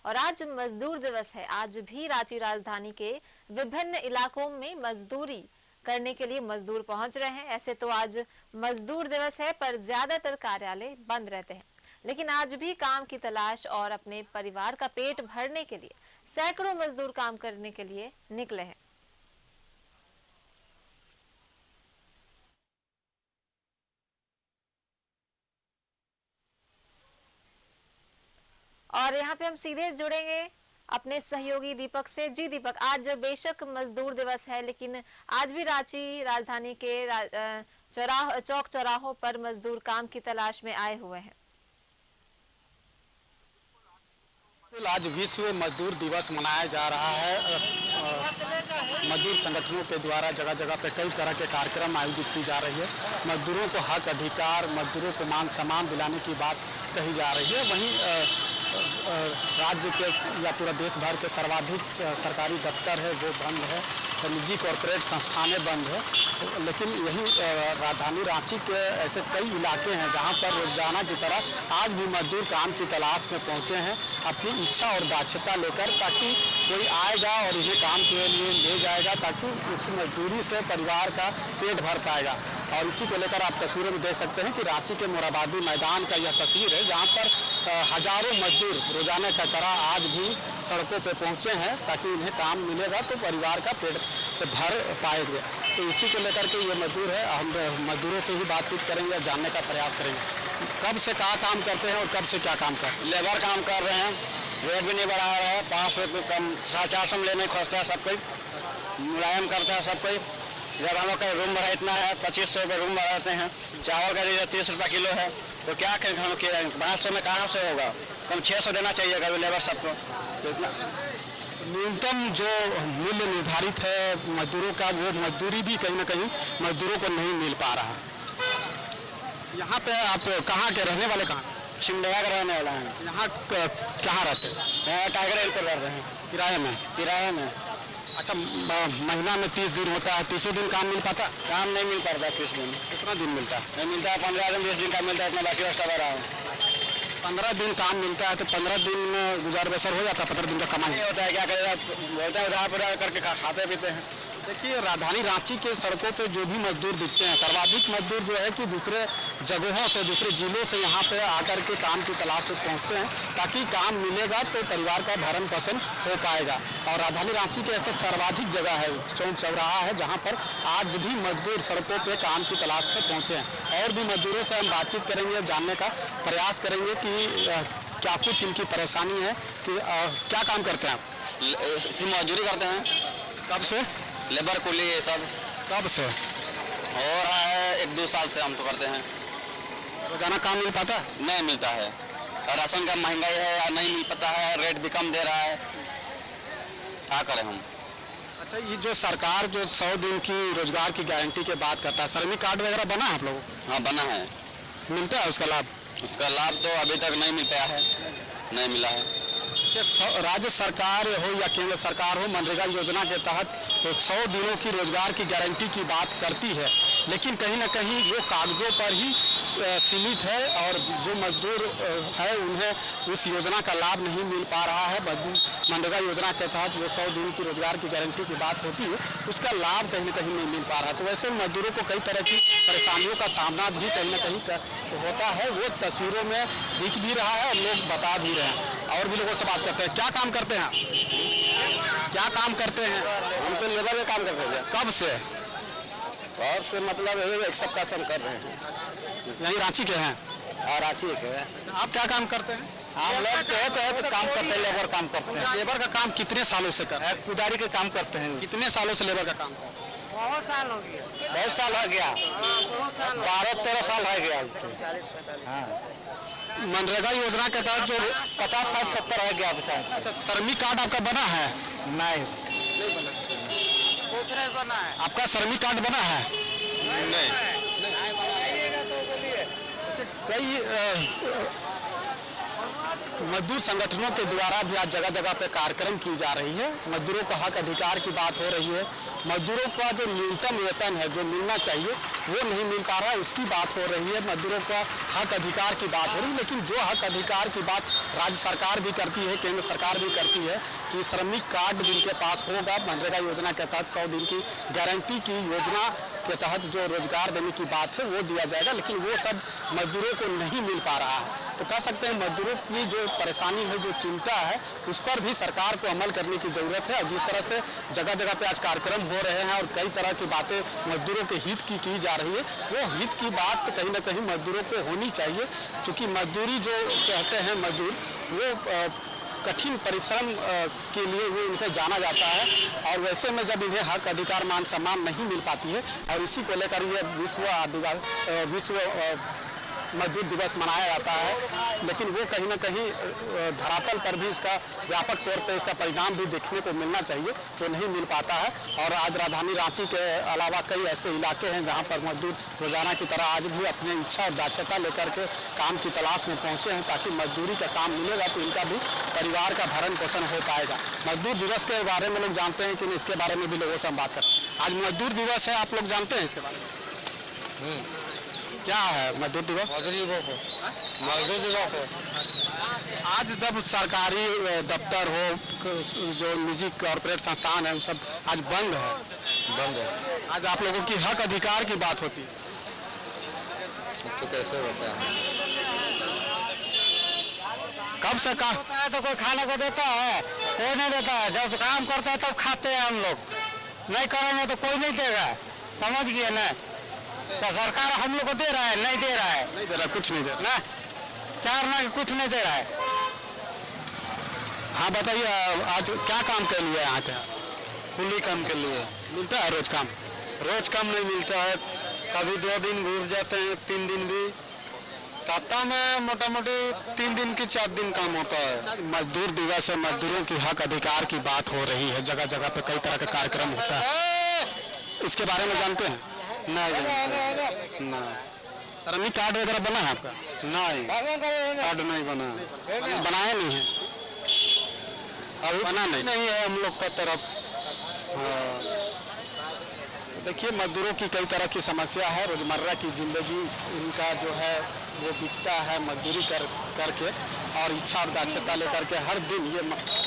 और आज मजदूर दिवस है। आज भी रांची राजधानी के विभिन्न इलाकों में मजदूरी करने के लिए मजदूर पहुंच रहे हैं। ऐसे तो आज मजदूर दिवस है, पर ज्यादातर कार्यालय बंद रहते हैं, लेकिन आज भी काम की तलाश और अपने परिवार का पेट भरने के लिए सैकड़ों मजदूर काम करने के लिए निकले हैं। और यहाँ पे हम सीधे जुड़ेंगे अपने सहयोगी दीपक से। जी दीपक, आज बेशक मजदूर दिवस है, लेकिन आज भी रांची राजधानी के चौक चौराहों पर मजदूर काम की तलाश में आए हुए हैं। आज विश्व मजदूर दिवस मनाया जा रहा है। मजदूर संगठनों के द्वारा जगह जगह पे कई तरह के कार्यक्रम आयोजित की जा रही है। मजदूरों को हक अधिकार, मजदूरों को मान सम्मान दिलाने की बात कही जा रही है। वहीं राज्य के या पूरा देश भर के सर्वाधिक सरकारी दफ्तर है वो बंद है, निजी कॉरपोरेट संस्थानें बंद है। लेकिन यही राजधानी रांची के ऐसे कई इलाके हैं जहां पर रोजाना की तरह आज भी मजदूर काम की तलाश में पहुंचे हैं अपनी इच्छा और दक्षता लेकर, ताकि कोई आएगा और इन्हें काम के लिए ले जाएगा, ताकि उस मजदूरी से परिवार का पेट भर पाएगा। और इसी को लेकर आप तस्वीरों में देख सकते हैं कि रांची के मोराबादी मैदान का यह तस्वीर है, जहाँ पर हजारों मजदूर रोजाना की तरह आज भी सड़कों पे पहुंचे हैं, ताकि इन्हें काम मिलेगा तो परिवार का पेट भर पाएंगे। तो इसी को लेकर के ये मजदूर है। हम मजदूरों से ही बातचीत करेंगे और जानने का प्रयास करेंगे कब से कहाँ काम करते हैं और कब से क्या काम करते हैं। लेबर काम कर रहे हैं, रेट भी नहीं बढ़ा रहा है, 500 कम 450 लेने खोजता है सब कोई, मुलायम करता है सब कोई। जब हम लोग का रूम भाड़ा इतना है, 2500 रुपये रूम बढ़ाते हैं, चावल का रेट 30 रुपये किलो है, तो क्या करें हम 500 में कहाँ से होगा, कम 600 देना चाहिए कभी लेबर सबको। तो इतना न्यूनतम जो मूल्य निर्धारित है मजदूरों का, वो मजदूरी भी कहीं ना कहीं मजदूरों को नहीं मिल पा रहा। यहाँ पे आप कहाँ के रहने वाले, कहाँ सिमडेगा का रहने वाला है। यहाँ कहाँ रहते हैं? यहाँ टाइगर हिल पर रह रहे हैं, किराए में। किराए में। अच्छा, महीना में 30 दिन होता है, 30 दिन काम मिल पाता? काम नहीं मिल पाता 30 दिन। कितना दिन मिलता है? नहीं मिलता है 15 दिन 20 दिन का मिलता है, इतना बाकी सब रहा है। 15 दिन काम मिलता है तो 15 दिन में गुजार बसर हो जाता है? 15 दिन का कमाई होता है, क्या करेगा, बोलता है उधार पुधार करके खाते पीते हैं। देखिए, राजधानी रांची के सड़कों पे जो भी मजदूर दिखते हैं, सर्वाधिक मजदूर जो है कि दूसरे जगहों से, दूसरे जिलों से यहाँ पे आकर के काम की तलाश पे पहुँचते हैं, ताकि काम मिलेगा तो परिवार का भरण पोषण हो पाएगा। और राजधानी रांची के ऐसे सर्वाधिक जगह है, चौक चौराहा है, जहाँ पर आज भी मजदूर सड़कों पर काम की तलाश में पहुँचे हैं। और भी मजदूरों से हम बातचीत करेंगे, जानने का प्रयास करेंगे कि क्या कुछ इनकी परेशानी है, कि क्या काम करते हैं आप? मजदूरी करते हैं। कब से? लेबर कुली ये सब। कब से हो रहा है? 1-2 साल से हम तो करते हैं। रोजाना काम मिल पाता? नहीं मिलता है, राशन का महंगाई है या नहीं मिल पाता है, रेट भी कम दे रहा है, क्या करें हम। अच्छा, ये जो सरकार जो 100 दिन की रोजगार की गारंटी की बात करता है, श्रमिक कार्ड वगैरह बना है आप लोगों को? हाँ बना है। मिलता है उसका लाभ? उसका लाभ तो अभी तक नहीं मिल पाया है, नहीं मिला है। राज्य सरकार हो या केंद्र सरकार हो, मनरेगा योजना के तहत तो 100 दिनों की रोजगार की गारंटी की बात करती है, लेकिन कहीं ना कहीं वो कागजों पर ही सीमित है और जो मजदूर है उन्हें उस योजना का लाभ नहीं मिल पा रहा है। मनरेगा योजना के तहत जो 100 दिन की रोजगार की गारंटी की बात होती है, उसका लाभ कहीं ना कहीं नहीं मिल पा रहा। तो वैसे मजदूरों को कई तरह की परेशानियों का सामना भी कहीं ना कहीं होता है, वो तस्वीरों में दिख भी रहा है और लोग बता भी रहे हैं। और भी लोगों से बात करते हैं। क्या काम करते हैं? क्या काम करते हैं? हम तो लेबर में काम करते हैं। कब से? और से मतलब 1 सप्ताह से हम कर रहे हैं। यही रांची के हैं? और रांची के हैं। आप क्या काम करते हैं? हम लोग कहते हैं तो काम करते हैं, लेबर काम करते हैं। लेबर का काम कितने सालों से कर रहे हैं? पुजारी के काम करते हैं। कितने सालों से लेबर का काम कर रहे हैं? बहुत साल हो गया। 12-13 साल हो गया। मनरेगा योजना के तहत जो 50-60-70 हो गया। अच्छा, श्रमिक कार्ड आपका बना है? नहीं बना है। आपका श्रमिक कार्ड बना है? नहीं। कई मजदूर संगठनों के द्वारा भी आज जगह जगह पे कार्यक्रम की जा रही है। मजदूरों का हक अधिकार की बात हो रही है। मजदूरों का जो न्यूनतम वेतन है जो मिलना चाहिए वो नहीं मिल पा रहा है, उसकी बात हो रही है। मजदूरों का हक अधिकार की बात हो रही है, लेकिन जो हक अधिकार की बात राज्य सरकार भी करती है, केंद्र सरकार भी करती है कि श्रमिक कार्ड जिनके पास होगा, मनरेगा योजना के तहत 100 दिन की गारंटी की योजना के तहत जो रोजगार देने की बात है वो दिया जाएगा, लेकिन वो सब मजदूरों को नहीं मिल पा रहा है। तो कह सकते हैं मजदूरों की जो परेशानी है, जो चिंता है, उस पर भी सरकार को अमल करने की जरूरत है। और जिस तरह से जगह जगह पे आज कार्यक्रम हो रहे हैं और कई तरह की बातें मजदूरों के हित की जा रही है, वो हित की बात कहीं ना कहीं मजदूरों को होनी चाहिए। क्योंकि मजदूरी जो कहते हैं मजदूर, वो कठिन परिश्रम के लिए वो इन्हें जाना जाता है, और वैसे में जब इन्हें हक अधिकार मान सम्मान नहीं मिल पाती है, और इसी को लेकर ये विश्व मजदूर दिवस मनाया जाता है। लेकिन वो कहीं ना कहीं धरातल पर भी इसका व्यापक तौर पे इसका परिणाम भी देखने को मिलना चाहिए, जो नहीं मिल पाता है। और आज राजधानी रांची के अलावा कई ऐसे इलाके हैं जहां पर मजदूर रोजाना की तरह आज भी अपनी इच्छा और दक्षता लेकर के काम की तलाश में पहुंचे हैं, ताकि मजदूरी का काम मिलेगा तो इनका भी परिवार का भरण पोषण हो पाएगा। मजदूर दिवस के बारे में लोग जानते हैं कि इसके बारे में भी लोगों से हम बात करते हैं। आज मजदूर दिवस है, आप लोग जानते हैं इसके बारे में? क्या है मजदूर दिवस? मजदूर दिवस है। आज जब सरकारी दफ्तर हो, जो निजी कॉर्पोरेट संस्थान है, वो सब आज बंद है। आज आप लोगों की हक अधिकार की बात होती है, तो कैसे होता है? कब से का होता है तो कोई खाने को देता है, कोई नहीं देता है। जब काम करते हैं तब खाते हैं हम लोग, नहीं करेंगे तो कोई नहीं देगा। समझ गए ना? तो सरकार हम लोग को दे रहा है, नहीं दे रहा है, कुछ नहीं दे रहा ना, 4 ना कुछ नहीं दे रहा है। हाँ बताइए, आज क्या काम के लिए आए थे? कुली काम के लिए। मिलता है रोज काम? रोज काम नहीं मिलता है, कभी 2 दिन घूर जाते हैं, 3 दिन भी। सप्ताह में मोटा मोटी 3 दिन की 4 दिन काम होता है। मजदूर दिवस है, मजदूरों की हक अधिकार की बात हो रही है, जगह जगह पे कई तरह का कार्यक्रम होता है, इसके बारे में जानते हैं? नहीं ना। श्रमिक कार्ड वगैरह बना है आपका? नहीं, कार्ड नहीं बना, बनाया नहीं है अभी बना नहीं है हम लोग का तरफ। देखिए, मजदूरों की कई तरह की समस्या है, रोजमर्रा की जिंदगी इनका जो है वो बीतता है मजदूरी करके, और इच्छा और दक्षता लेकर के हर दिन ये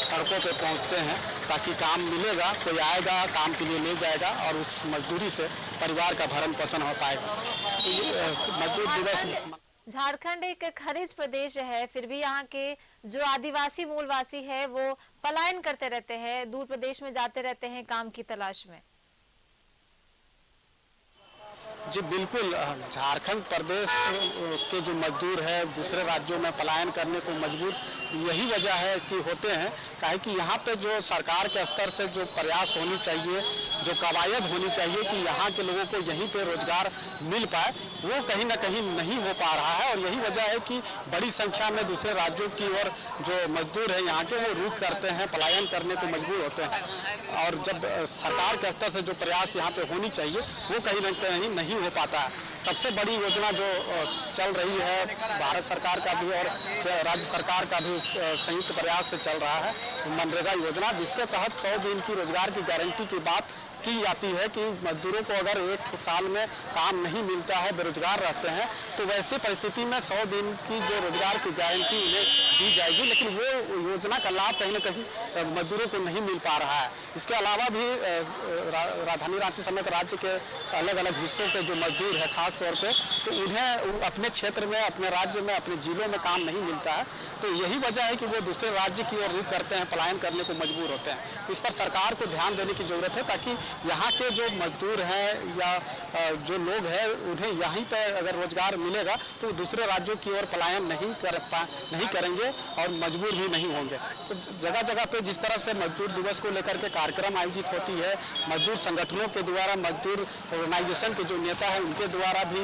सड़कों पे पहुंचते हैं, ताकि काम मिलेगा, कोई आएगा काम के लिए ले जाएगा और उस मजदूरी से परिवार का भरण पोषण हो पाएगा। तो मजदूर दिवस। झारखंड एक खनिज प्रदेश है, फिर भी यहाँ के जो आदिवासी मूलवासी है वो पलायन करते रहते हैं, दूर प्रदेश में जाते रहते हैं काम की तलाश में। जी बिल्कुल, झारखंड प्रदेश के जो मजदूर है दूसरे राज्यों में पलायन करने को मजबूर यही वजह है कि होते हैं, काहे कि यहाँ पे जो सरकार के स्तर से जो प्रयास होनी चाहिए, जो कवायद होनी चाहिए कि यहाँ के लोगों को यहीं पे रोजगार मिल पाए, वो कहीं ना कहीं नहीं हो पा रहा है। और यही वजह है कि बड़ी संख्या में दूसरे राज्यों की ओर जो मजदूर है यहाँ के, वो रुख करते हैं, पलायन करने को मजबूर होते हैं। और जब सरकार के स्तर से जो प्रयास यहाँ पे होनी चाहिए वो कहीं ना कहीं नहीं हो पाता है। सबसे बड़ी योजना जो चल रही है भारत सरकार का भी और राज्य सरकार का भी संयुक्त प्रयास से चल रहा है, मनरेगा योजना, जिसके तहत 100 दिन की रोजगार की गारंटी की बात की जाती है कि मजदूरों को अगर 1 साल में काम नहीं मिलता है, बेरोजगार रहते हैं, तो वैसी परिस्थिति में 100 दिन की जो रोजगार की गारंटी उन्हें दी जाएगी। लेकिन वो योजना का लाभ कहीं ना कहीं मजदूरों को नहीं मिल पा रहा है। इसके अलावा भी राजधानी रांची समेत राज्य के अलग अलग हिस्सों के जो मजदूर है खास तौर पे, तो उन्हें अपने क्षेत्र में, अपने राज्य में, अपने जिलों में काम नहीं मिलता है। तो यही वजह है कि वो दूसरे राज्य की ओर रुख करते हैं, पलायन करने को मजबूर होते हैं। तो इस पर सरकार को ध्यान देने की जरूरत है, ताकि यहाँ के जो मजदूर हैं या जो लोग हैं उन्हें यहीं पे अगर रोजगार मिलेगा तो दूसरे राज्यों की ओर पलायन नहीं करेंगे और मजबूर भी नहीं होंगे। तो जगह जगह पे जिस तरह से मजदूर दिवस को लेकर के कार्यक्रम आयोजित होती है, मजदूर संगठनों के द्वारा, मजदूर ऑर्गेनाइजेशन के जो नेता है उनके द्वारा भी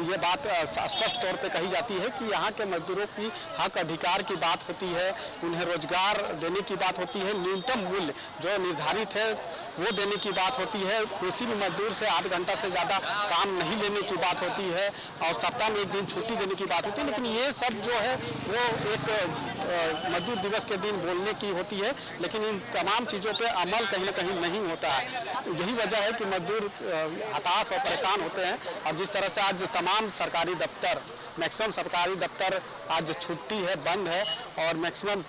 ये बात स्पष्ट तौर पे कही जाती है कि यहाँ के मजदूरों की हक अधिकार की बात होती है, उन्हें रोजगार देने की बात होती है, न्यूनतम मूल्य जो निर्धारित है वो देने की बात होती है, किसी भी मजदूर से 8 घंटा से ज़्यादा काम नहीं लेने की बात होती है, और सप्ताह में 1 दिन छुट्टी देने की बात होती है। लेकिन ये सब जो है वो एक मजदूर दिवस के दिन बोलने की होती है, लेकिन इन तमाम चीज़ों पे अमल कहीं ना कहीं नहीं होता है। तो यही वजह है कि मजदूर हताश और परेशान होते हैं। और जिस तरह से आज तमाम सरकारी दफ्तर, मैक्सिमम सरकारी दफ्तर आज छुट्टी है, बंद है, और मैक्सिमम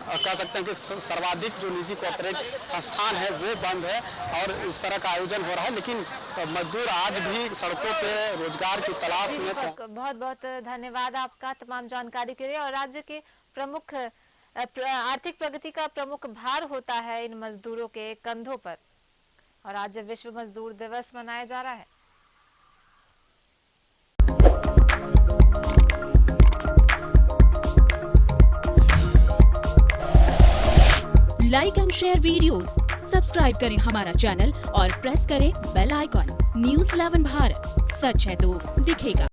कह सकते हैं कि सर्वाधिक जो निजी कॉर्पोरेट संस्थान है वो बंद है, और इस तरह का आयोजन हो रहा है। लेकिन मजदूर आज भी सड़कों पे रोजगार की तलाश में। बहुत बहुत धन्यवाद आपका तमाम जानकारी के लिए। और राज्य के प्रमुख आर्थिक प्रगति का प्रमुख भार होता है इन मजदूरों के कंधों पर, और आज विश्व मजदूर दिवस मनाया जा रहा है। Like and share videos, subscribe करें हमारा चैनल और प्रेस करें बेल आइकॉन। न्यूज़ 11 भारत, सच है तो दिखेगा।